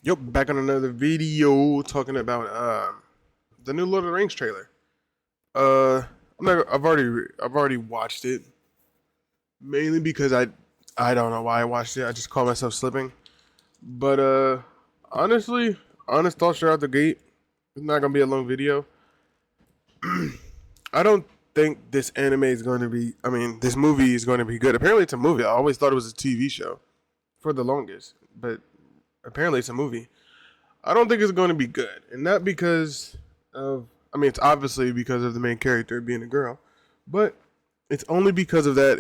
Yep, back on another video talking about the new Lord of the Rings trailer. Uh, I've already watched it mainly because I don't know why I watched it. I just caught myself slipping. But honestly, honest thoughts are out the gate. It's not gonna be a long video. I don't think this anime is going to be. I mean, this movie is going to be good. Apparently, it's a movie. I always thought it was a TV show for the longest, but apparently, it's a movie. I don't think it's going to be good, and not because of. I mean, it's obviously because of the main character being a girl, but it's only because of that.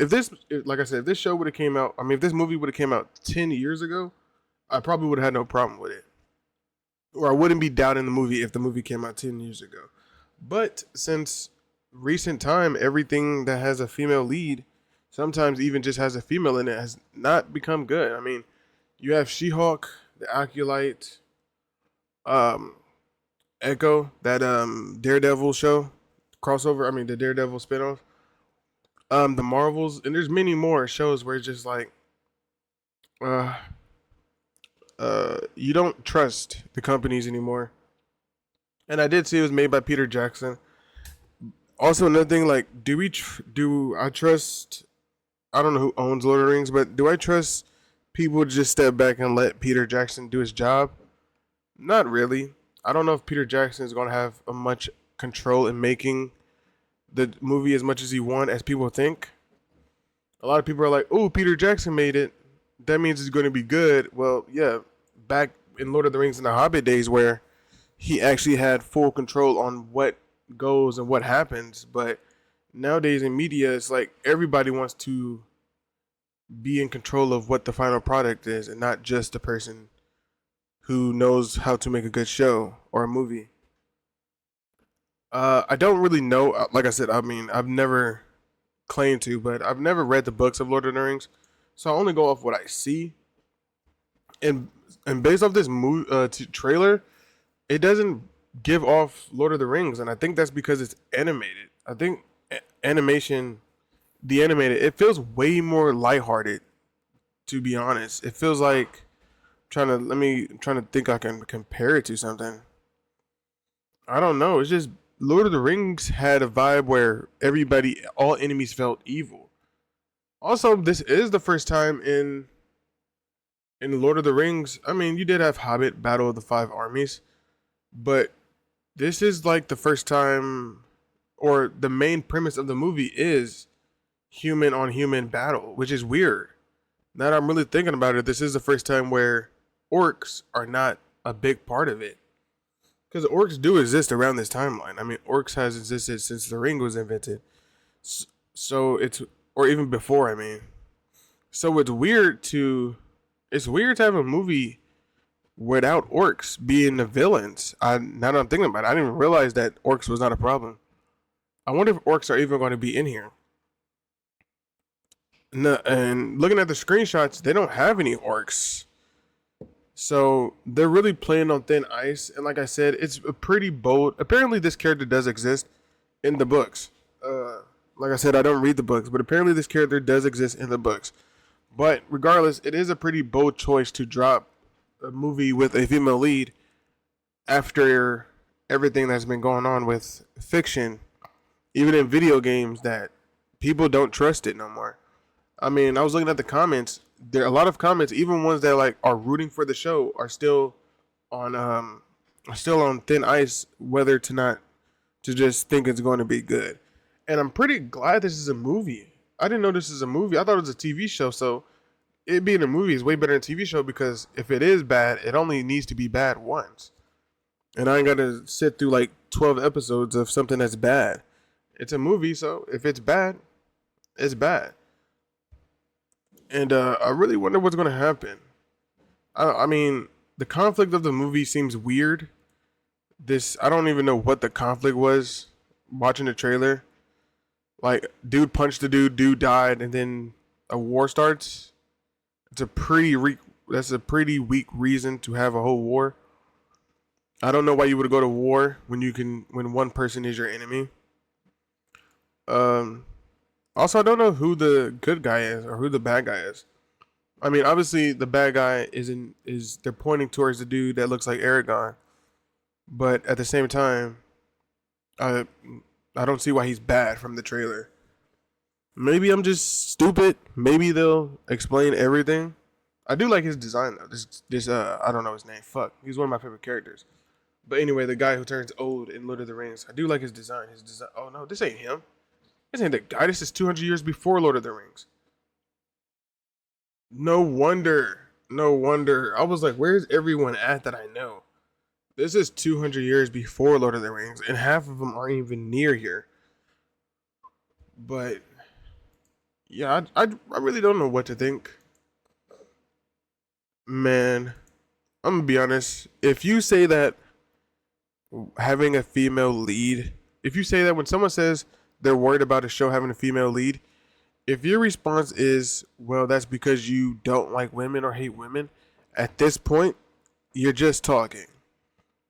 Like I said, if this show would have came out, I mean, if this movie would have came out 10 years ago, I probably would have had no problem with it, or I wouldn't be doubting the movie if the movie came out 10 years ago. But since recent time, everything that has a female lead, sometimes even just has a female in it, has not become good. I mean, you have She-Hulk, the Acolyte, um, Echo, that Daredevil show crossover. I mean the Daredevil spinoff. The Marvels, and there's many more shows where it's just like, uh, you don't trust the companies anymore. And I did see it was made by Peter Jackson. Also, another thing, like, do I trust? I don't know who owns Lord of the Rings, but do I trust people to just step back and let Peter Jackson do his job? Not really. I don't know if Peter Jackson is going to have a much control in making the movie as much as he want as people think. A lot of people are like, "Oh, Peter Jackson made it. That means it's going to be good." Well, yeah, back in Lord of the Rings and the Hobbit days, where he actually had full control on what goes and what happens. But nowadays in media, it's like everybody wants to be in control of what the final product is, and not just the person who knows how to make a good show or a movie. I don't really know. Like I said, I mean, I've never claimed to, but I've never read the books of Lord of the Rings, so I only go off what I see. And and based off this trailer, it doesn't give off Lord of the Rings, and I think that's because it's animated. I think animation, the animated, it feels way more lighthearted. To be honest, it feels like trying to think I can compare it to something. I don't know. It's just Lord of the Rings had a vibe where all enemies felt evil. Also, this is the first time in Lord of the Rings. I mean, you did have Hobbit, Battle of the Five Armies, but this is like the first time, or the main premise of the movie is human on human battle, which is weird. Now that I'm really thinking about it, this is the first time where orcs are not a big part of it. Because orcs do exist around this timeline. I mean, orcs has existed since the ring was invented. So it's, or even before, I mean. So it's weird to have a movie without orcs being the villains. Now that I'm thinking about it, I didn't even realize that orcs was not a problem. I wonder if orcs are even going to be in here. No, and looking at the screenshots, they don't have any orcs. So they're really playing on thin ice, and like I said, it's a pretty bold. Apparently, this character does exist in the books. Like I said, I don't read the books, but apparently, this character does exist in the books. But regardless, it is a pretty bold choice to drop a movie with a female lead after everything that's been going on with fiction, even in video games, that people don't trust it no more. I mean, I was looking at the comments. There are a lot of comments, even ones that like are rooting for the show, on are still on thin ice whether to not to just think it's going to be good. And I'm pretty glad this is a movie. I didn't know this is a movie. I thought it was a TV show. So it being a movie is way better than a TV show, because if it is bad, it only needs to be bad once. And I ain't got to sit through like 12 episodes of something that's bad. It's a movie, so if it's bad, it's bad. And I really wonder what's going to happen. I mean, the conflict of the movie seems weird. I don't even know what the conflict was. Watching the trailer, like, dude punched the dude died, and then a war starts. It's a pretty that's a pretty weak reason to have a whole war. I don't know why you would go to war when one person is your enemy. Um, Also, I don't know who the good guy is or who the bad guy is. I mean, obviously the bad guy is they're pointing towards the dude that looks like Aragon, but at the same time, I I don't see why he's bad from the trailer. Maybe I'm just stupid. Maybe they'll explain everything. I do like his design though. This I don't know his name. Fuck, he's one of my favorite characters. But anyway, the guy who turns old in Lord of the Rings, I do like his design. His design. Oh no, this ain't him. This ain't the guy. This is 200 years before Lord of the Rings. No wonder. No wonder. I was like, where's everyone at that I know? This is 200 years before Lord of the Rings, and half of them aren't even near here. But yeah, I really don't know what to think. Man, I'm gonna be honest. If you say that having a female lead, if you say that when someone says they're worried about a show having a female lead, if your response is, well, that's because you don't like women or hate women, at this point, you're just talking.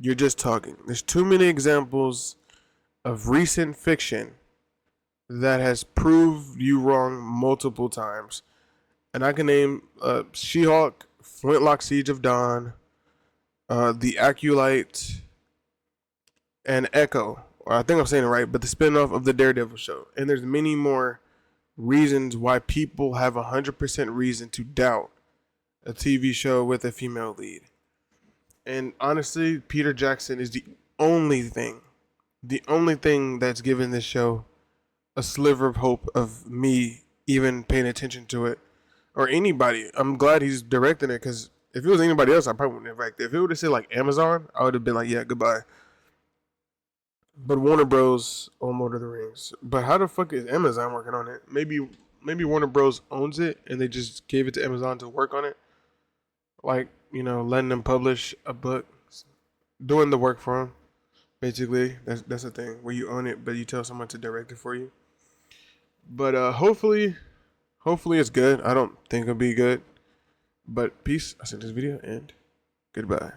You're just talking. There's too many examples of recent fiction that has proved you wrong multiple times. And I can name She-Hulk, Flintlock Siege of Dawn, The Acolyte, and Echo. Or I think I'm saying it right, but the spinoff of the Daredevil show. And there's many more reasons why people have 100% reason to doubt a TV show with a female lead. And honestly, Peter Jackson is the only thing that's given this show a sliver of hope of me even paying attention to it or anybody. I'm glad he's directing it because if it was anybody else, I probably wouldn't have acted. If it would have said like Amazon, I would have been like, yeah, goodbye. But Warner Bros. On Lord of the Rings. But how the fuck is Amazon working on it? Maybe Warner Bros. Owns it and they just gave it to Amazon to work on it. Like, letting them publish a book, doing the work for them. Basically, that's the thing where you own it, but you tell someone to direct it for you. But hopefully it's good. I don't think it'll be good. But peace. I sent this video and goodbye.